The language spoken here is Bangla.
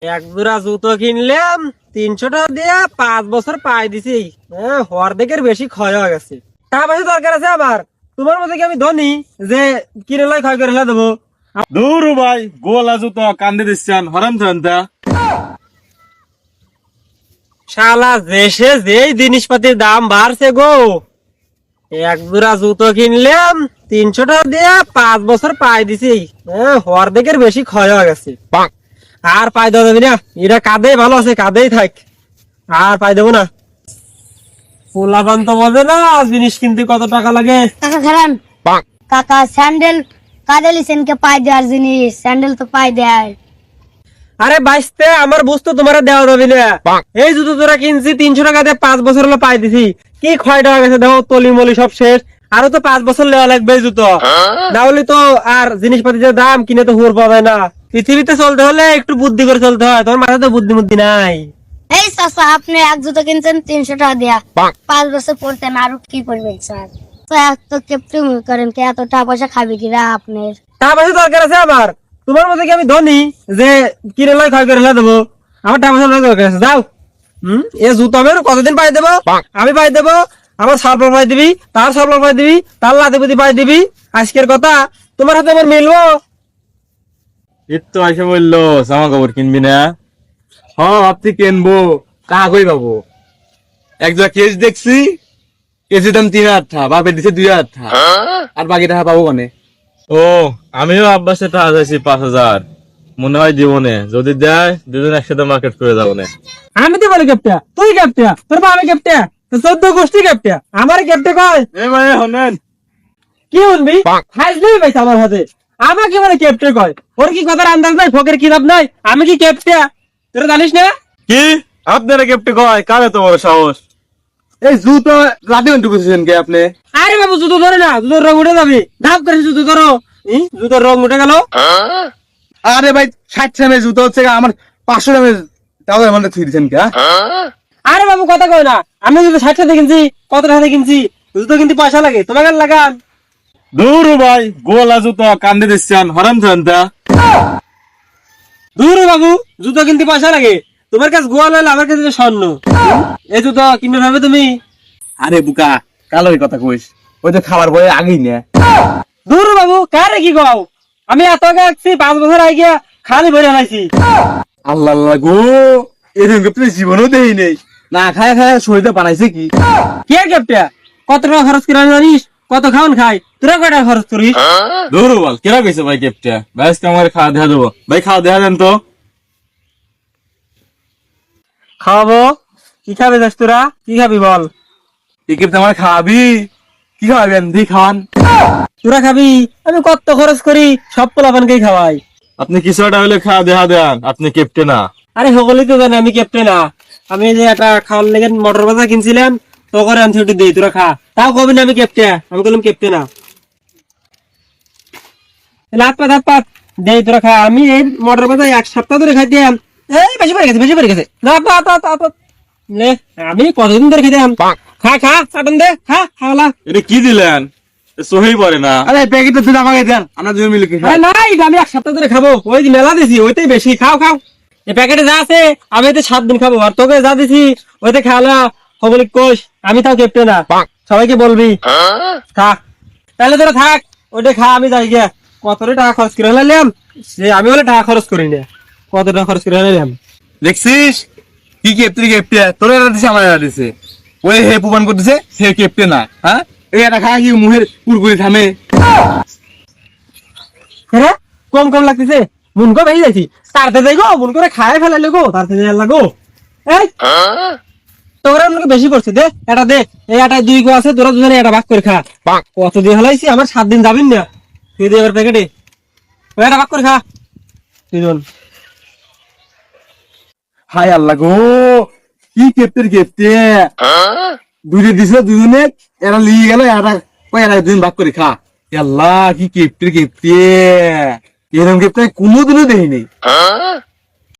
এক জোড়া জুতো কিনলাম 300 টাকা দিয়ে 5 বছর পাই দিছি। অর্ধেকের বেশি ক্ষয় হয়ে গেছে। টাকা পয়সা দরকার আছে আমার। তোমার মতো কি আমি ধনী যে কিনে লাই ক্ষয় করে দেবো? দূর ভাই, গোলা জুতো কান্দে দিচ্ছেন হরাম থানতা। শালা দেশে যেই জিনিসপাতির দাম বাড়ছে গো। এক জোড়া জুতো কিনলাম 300 টাকা দিয়ে 5 বছর পাই দিছি। অর্ধেকের বেশি ক্ষয় হয়ে গেছে। আর পাই দেওয়া যাবে না। এটা কাঁদেই ভালো আছে, কাঁদেই থাক। আর পাই দেবো না। পোলাপান তো বোঝে না জিনিস কিনতে কত টাকা লাগে। কাকা খারান কাকা স্যান্ডেল কাজে লিছেন কে পাই দেওয়ার জিনিস স্যান্ডেল তো পাই দেয়। আরে বাইসতে আমার বস্তু তোমার দেওয়া যাবে না। এই জুতো তোরা কিনছি 300 টাকা দিয়ে 5 বছর হলো পাই দিছি। কি ক্ষয় টাকা গেছে দেখো, তলি মলি সব শেষ। আরো তো 5 বছর লেওয়া লাগবে এই জুতো। না হলে তো আর জিনিসপাতি যে দাম কিনে তো হুর পাবে না। পৃথিবীতে চলতে হলে একটু বুদ্ধি করে চলতে হয়। তোমার মাথায় তো বুদ্ধি মুদ্ধি নাই। এই চাচা আপনি এক জুতো কিনছেন 300 টাকা দিয়া 5 বছর পড়তেন আরো কি করবেন স্যার? তো এত কেপ্টে করেন কে? এত টাকা পয়সা খাবি কিরা আপনার? টাকা পয়সা দরকার আছে আমার। তোমার মতো কি আমি ধনী যে কিনে লাই ক্ষয় করে দেবো? আমার টাকা পয়সা দরকার আছে। যাও। এ জুতো আমি কতদিন পাই দেবো? আমি পাই দেবো। আমার সালফার পাই দিবি, তার সালফার পাই দিবি, তার লাতিপুতি পাই দিবি। আজকের কথা তোমার হাতে আমার মিলবো? ঈদ তো এসে বললো জামা কাপড় কিনবি না। আপনি কিনবো, টাকা কই পাবো? এক জায়গা কেস দেখছি, কেসের দাম 3,000 টাকা, বাপের দিছে 2,000 টাকা। আর বাকি টাকা পাবো কোনে? ও, আমিও আব্বাসে টাকা চাইছি 5,000। মনে হয় জীবনে যদি দেয় দুজন একসাথে মার্কেট করে যাবো না। আমি তো বলি ক্যাপ্টা, তুই ক্যাপ্টা, তোর বাবা ক্যাপ্টা, তোর 14 গোষ্ঠী ক্যাপ্টা, আমার ক্যাপ্টা কয়। এ ভাই হনেন, কি শুনবি? হাসলেই পাইছে আমার হাতে। আমাকে বলে ক্যাপ্টা কয়। ওর কি কথার আন্দাজ নাই, ফকের কিতাব নাই? আমি কি ক্যাপ্টা তোরা জানিস না? কি আপনারা কেপটে কয়? কারে তো বড় সাহস? এই জুতো রাতে ঢুকেছেন কে আপনি? আরে বাবু জুতো ধরে না, জুতোর রং উঠে যাবি। ধাপ করে জুতো ধরো। জুতোর রং উঠে গেল। আরে ভাই 60 টাকা জুতো হচ্ছে আমার 500 টাকা, তাও মানে থুই দিচ্ছেন কে? আরে বাবু কথা কয় না। আমি জুতো 60 টাকা কিনছি, কত টাকা কিনছি? জুতো কিন্তু পয়সা লাগে, তোমাকে লাগান। দূর ভাই, গোলা জুতো কান্দে দিচ্ছেন হরাম থানতা। দূর বাবু, জুতো কিনতে পয়সা লাগে। তোমার কাছে গোয়াল হলে আমার কাছে স্বর্ণ। এই জুতো কিনবে ভাবে তুমি? আরে বুকা, কালো কথা কইস, ওই তো খাবার বয়ে আগেই না। দূর বাবু, কারে কি কও? আমি এত আগে আসছি, 5 বছর আগে গিয়া খালি ভরে হারাইছি। আল্লাহ আল্লাহ গো, এরকম কেপটে জীবনও দেই নেই। না খায় খায় শরীরটা বানাইছে কি? কে ক্যাপ্টা? কত টাকা খরচ করে জানিস? কত খাওয়ান খাই? তোরা কয় টাকা খরচ করিস? দূর বল, কেরা কইছে ভাই কেপটে? ভাই আমার খাওয়া দেখা দেবো। ভাই খাওয়া দেখা দেন তো। খাওয়াবো। কি খাবি যাস তোরা? কি খাবি বল? এই কেপটে আমার খাওয়াবি? কি খাওয়াবেন? দি খাওয়ান। তোরা খাবি? আমি কত খরচ করি, সব পোলাপানকেই খাওয়াই। আপনি কিছু একটা হলে খাওয়া দেখা দেন, আপনি কেপটে না। আরে সকলেই তো জানে আমি ক্যাপ্টেন না। আমি যে একটা খাওয়ার লেগে মটর ভাজা কিনছিলাম, তো করে আনছি ওটি দিই, তোরা খা। তাও কবি না আমি ক্যাপ্টেন। আমি বললাম ক্যাপ্টেন না। লাত পাত হাত পাত দেই, তোরা খা। আমি এই মটর ভাজা 1 সপ্তাহ ধরে খাইতাম। এই বেশি পড়ে গেছে, বেশি পড়ে গেছে। না পাত পাত পাত লে, আমি কতদিন ধরে খাইতাম। খা খা, চাটন দে, খা খাওয়ালা। এটা কি দিলেন? সহি পড়ে না। আরে প্যাকেটটা তুই আমাকে দেন, আমরা দুজন মিলে আরে না, এটা আমি 1 সপ্তাহ ধরে খাবো। ওই মেলা দিছি, ওইটাই বেশি। খাও খাও। এই প্যাকেটে যা আছে আমি এতে 7 দিন খাবো। আর তোকে যা দিছি ওইতে খাওয়ালা হবলিক কোষ। আমি তাও ক্যাপ্টেন না, সবাইকে বলবি। থাক তাহলে তোরা থাক, ওইটা খা, আমি যাই গিয়া। কত টাকা খরচ করে হলাম সে, আমি বলে টাকা খরচ করি না। কত টাকা খরচ করে হলাম দেখছিস কি কেপটে? কেপটে তোর এরা দিছে, আমার এরা দিছে। ওই হে প্রমাণ করতেছে সে কেপটে না। হ্যাঁ, এই একটা খায় কি মুহের কুরকুরি থামে? হ্যাঁ, কম কম লাগতেছে। মন করে ভেঙে যাইছি। তারতে যাই গো, মন করে খায় ফেলাইলে গো, তারতে যাই লাগো। এই তোরা আমাকে বেশি করছে, দে এটা দে। এই আটায় 2 গো আছে, তোরা দুজনে এটা ভাগ করে খা। কত দিয়ে হলাইছি, আমার 7 দিন যাবেন না। তুই দে এবার প্যাকেটে, ওই এটা ভাগ করে খা দুজন। হায় আল্লাহ গো, কি কেপটের কেপটে! দুইটা দিছে, দুজনে এরা লিয়ে গেল। এরা কয় এরা দুজন ভাগ করে খা। আল্লাহ কি কেপটের কেপটে! এরকম কেপটে কোনোদিনও দেখিনি।